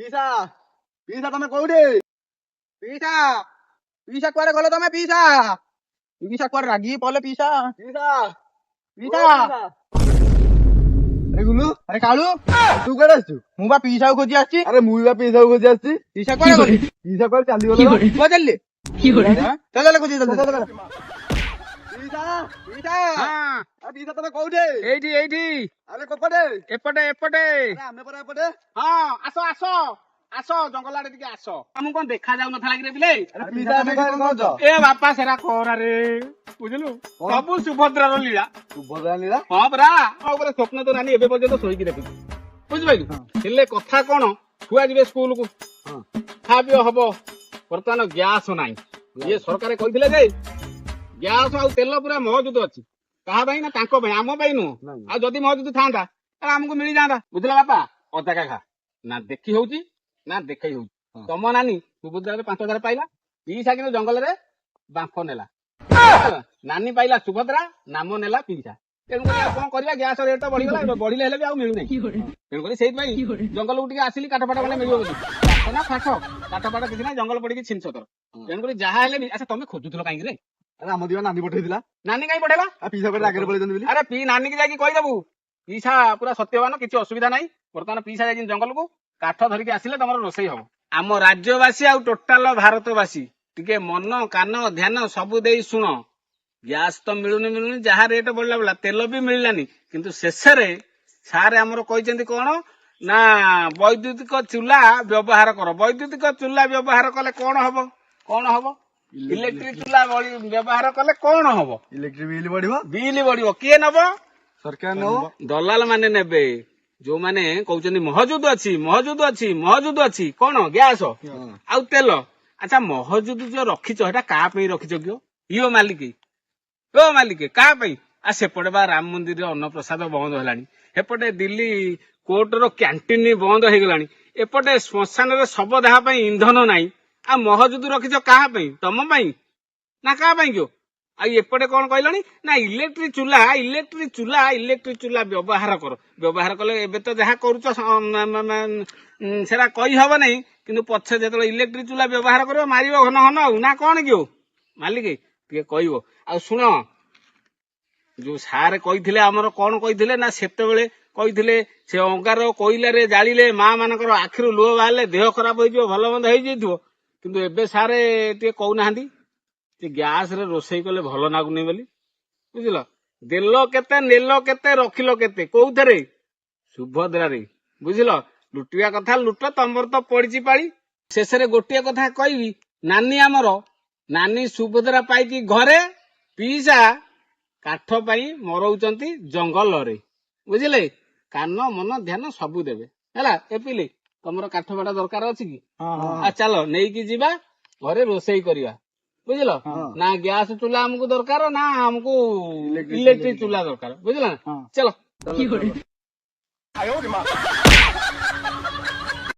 ପିଇସା ପିଇସା ତମେ କୋଉଠି? ପିଇସା ପିଇସା କୁଆଡେ ଗଲ ତମେ? ପିଇସା ପିଇସା କୁଆଡେ ରାଗିକି ପଲେ? ପିଇସା ପିଇସା ପିଇସା ଆରେ ଗୁଲୁ, ଆରେ କାଳୁ, ତୁ କୁଆଡେ ଆସିଛୁ? ମୁଁ ବା ପିଇସାକୁ ଖୋଜି ଆସିଛି। ଆରେ ମୁଁ ବା ପିଇସାକୁ ଖୋଜି ଆସିଛି। ପିଇସା କୁଆଡେ ଗଲେ? ପିଇସା କୁଆଡେ ଚାଲିଗଲେ ବା? କୁଆ ଚାଲିଲେ? ଆଁ? ଚାଲ ଚାଲ ଖୋଜି ଚାଲ। ପିଇସା ପିଇସା ଆରେ ପିଇସା ତମେ କୋଉଠି? ଏଇଠି ଏଇଠି ଆରେ କୋପଟେ? ଏପଟେ ଏପଟେ। ଆରେ ଆମେ ପରା ଏପଟେ। ହଁ ଆସ ଆସ ଆସ, ଜଙ୍ଗଲ ଆଡେ ଟିକେ ଆସ। ଆମକୁ କଣ ଦେଖା ଯାଉନଥିଲା କି ରେ ପିଲେ? ଆରେ ପିଇସା ତମେ କଣ କରୁଛ? ଏ ବାପା ସେରା କହରାରେ, ବୁଝିଲୁ ସବୁ ସୁଭଦ୍ରାର ଲୀଳା। ସୁଭଦ୍ରା ଲୀଳା? ହଁ ପରା, ମୋ ଉପରେ ସ୍ୱପ୍ନ ତ ନାନୀ ଏବେ ପର୍ଯ୍ୟନ୍ତ ଶୋଇକି ଦେଖୁଛି, ବୁଝିପାରିଲୁ। ହେଲେ କଥା କଣ, ଛୁଆ ଯିବେ ସ୍କୁଲକୁ, ଖାଆ ପିଅ ହବ। ବର୍ତ୍ତମାନ ଗ୍ୟାସ ନାହିଁ। ଇଏ ସରକାର କହିଥିଲେ ଯେ ଗ୍ୟାସ ଆଉ ତେଲ ପୁରା ମହଜୁଦ ଅଛି। କାହା ପାଇଁ? ନା ତାଙ୍କ ପାଇଁ, ଆମ ପାଇଁ ନୁହଁ। ଆଉ ଯଦି ମହଜୁଦ ଥାନ୍ତା ତାହେଲେ ଆମକୁ ମିଳିଯାଆନ୍ତା, ବୁଝିଲା ବାପା। ଅଜାକା ଖା, ନା ଦେଖି ହଉଛି ନା ଦେଖେଇ ହଉଛି। ତମ ନାନୀ ସୁଭଦ୍ରାରେ 5,000 ପାଇଲା, ପିଇସା କିନ୍ତୁ ଜଙ୍ଗଲରେ ବାମ୍ଫ ନେଲା। ନାନୀ ପାଇଲା ସୁଭଦ୍ରା, ନାମ ନେଲା ପିଇସା। ତେଣୁକରି ଆଉ କଣ କରିବା, ଗ୍ୟାସ ରେଟ୍ ବଢିଗଲା, ବଢିଲେ ହେଲେ ବି ଆଉ ମିଳୁନାହିଁ। ତେଣୁକରି ସେଇଥିପାଇଁ ଜଙ୍ଗଲକୁ ଟିକେ ଆସିଲି, କାଠ ଫାଟ ମାନେ ମିଳିବ ବୋଲି। କାଠ ନା ଫାଟ, କାଠ ଫାଟ କିଛି ନାହିଁ, ଜଙ୍ଗଲ ପଡିକି ଛିଞ୍ଚ ତର। ତେଣୁକରି ଯାହା ହେଲେ ବି, ଆଚ୍ଛା ତମେ ଖୋଜୁଥିଲ କାହିଁକି ରେ? ଆରେ ଆମ ଦିବା ନାନୀ ପଠେଇଥିଲା। ନାନୀ କାହିଁ ପଠେଇଲା? ଆଉ ପିଇସା କୁଆଡେ ଆଗରେ ପଳେଇଛନ୍ତି ବୋଲି। ଆରେ ନାନୀକି ଯାଇକି କହିଦବୁ, ପିଇସା ପୁରା ସତ୍ୟବାନ, କିଛି ଅସୁବିଧା ନାହିଁ। ବର୍ତ୍ତମାନ ପିଇସା ଯାଇଛନ୍ତି ଜଙ୍ଗଲକୁ, କାଠ ଧରିକି ଆସିଲେ ତମର ରୋଷେଇ ହବ। ଆମ ରାଜ୍ୟବାସୀ ଆଉ ଟୋଟାଲ ଭାରତବାସୀ ଟିକେ ମନ କାନ ଧ୍ୟାନ ସବୁ ଦେଇ ଶୁଣ। ଗ୍ୟାସ ତ ମିଳୁନି, ଯାହା ରେଟ୍ ବଢିଲା, ତେଲ ବି ମିଳିଲାନି। କିନ୍ତୁ ଶେଷରେ ସାର୍ ଆମର କହିଛନ୍ତି କଣ ନା, ବୈଦ୍ୟୁତିକ ଚୁଲା ବ୍ୟବହାର କର। ବୈଦ୍ୟୁତିକ ଚୁଲା ବ୍ୟବହାର କଲେ କଣ ହବ? କଣ ହବ? ଇଲେକ୍ଟ୍ରିକ ଚୁଲା ବ୍ୟବହାର କଲେ କଣ ହବ? ଇଲେକ୍ଟ୍ରିକ ବିଲ୍ ବଢିବ। ବିଲ୍ ବଢିବ। କିଏ ନବ? ସରକାର ନବ। ଦଲାଲ ମାନେ ନେବେ। ଯୋଉମାନେ କହୁଛନ୍ତି ମହଜୁଦ ଅଛି, ମହଜୁଦ ଅଛି, ମହଜୁଦ ଅଛି, କଣ ଗ୍ୟାସ ଆଉ ତେଲ। ଆଚ୍ଛା ମହଜୁଦ ଯୋଉ ରଖିଛ, ସେଟା କାହା ପାଇଁ ରଖିଛ କିଓ? ଇଓ ମାଲିକ, ଓ ମାଲିକ କାହା ପାଇଁ? ଆଉ ସେପଟେ ବା ରାମ ମନ୍ଦିର ଅନ୍ନପ୍ରସାଦ ବନ୍ଦ ହେଲାଣି, ସେପଟେ ଦିଲ୍ଲୀ କୋର୍ଟର କ୍ୟାଣ୍ଟିନ ବନ୍ଦ ହେଇଗଲାଣି, ଏପଟେ ଶ୍ମଶାନରେ ଶବ ଦାହ ପାଇଁ ଇନ୍ଧନ ନାହିଁ। ଆଉ ମହଜୁଦ ରଖିଛ କାହା ପାଇଁ? ତମ ପାଇଁ ନା କାହା ପାଇଁ କିଓ? ଆଉ ଏପଟେ କଣ କହିଲଣି ନା ଇଲେକ୍ଟ୍ରିକ ଚୁଲା, ଇଲେକ୍ଟ୍ରିକ ଚୁଲା, ଇଲେକ୍ଟ୍ରିକ ଚୁଲା ବ୍ୟବହାର କର। ବ୍ୟବହାର କଲେ ଏବେ ତ ଯାହା କରୁଛ ସେଟା କହିହବ ନାହିଁ, କିନ୍ତୁ ପଛେ ଯେତେବେଳେ ଇଲେକ୍ଟ୍ରିକ ଚୁଲା ବ୍ୟବହାର କରିବ ମାରିବ ଘନ ଘନ। ଆଉ ନା କଣ କିଓ ମାଲିକ ଟିକେ କହିବ। ଆଉ ଶୁଣ, ଯୋଉ ସାର୍ କହିଥିଲେ ଆମର କଣ କହିଥିଲେ ନା, ସେତେବେଳେ କହିଥିଲେ ସେ ଅଙ୍ଗାର କୋଇଲାରେ ଜାଳିଲେ ମା ମାନଙ୍କର ଆଖିରୁ ଲୁହ ବାହାରିଲେ ଦେହ ଖରାପ ହେଇଯିବ, ଭଲ ମନ୍ଦ ହେଇଯାଇଥିବ। କିନ୍ତୁ ଏବେ ସାର୍ ଟିକେ କହୁନାହାନ୍ତି ଯେ ଗ୍ୟାସ ରେ ରୋଷେଇ କଲେ ଭଲ ଲାଗୁନି ବୋଲି, ବୁଝିଲ। ଦେଲ କେତେ, ନେଲ କେତେ, ରଖିଲ କେତେ, କୋଉଥିରେ? ସୁଭଦ୍ରାରେ, ବୁଝିଲ। ଲୁଟିବା କଥା ଲୁଟ, ତମର ତ ପଡିଛି ପାଳି। ଶେଷରେ ଗୋଟିଏ କଥା କହିବି, ନାନୀ ଆମର, ନାନୀ ସୁଭଦ୍ରା ପାଇକି ଘରେ, ପିଇସା କାଠ ପାଇଁ ମରଉଛନ୍ତି ଜଙ୍ଗଲରେ, ବୁଝିଲେ। କାନ ମନ ଧ୍ୟାନ ସବୁ ଦେବେ ହେଲା। ଏ ପିଲେ ତମର କାଠ ଫାଟ ଦରକାର ଅଛି କି? ଚାଲ ନେଇକି ଯିବା, ଘରେ ରୋଷେଇ କରିବା, ବୁଝିଲ। ନା ଗ୍ୟାସ ଚୁଲା ଆମକୁ ଦରକାର, ନା ଆମକୁ ଇଲେକ୍ଟ୍ରିକ ଚୁଲା ଦରକାର, ବୁଝିଲ ନା। ଚାଲ।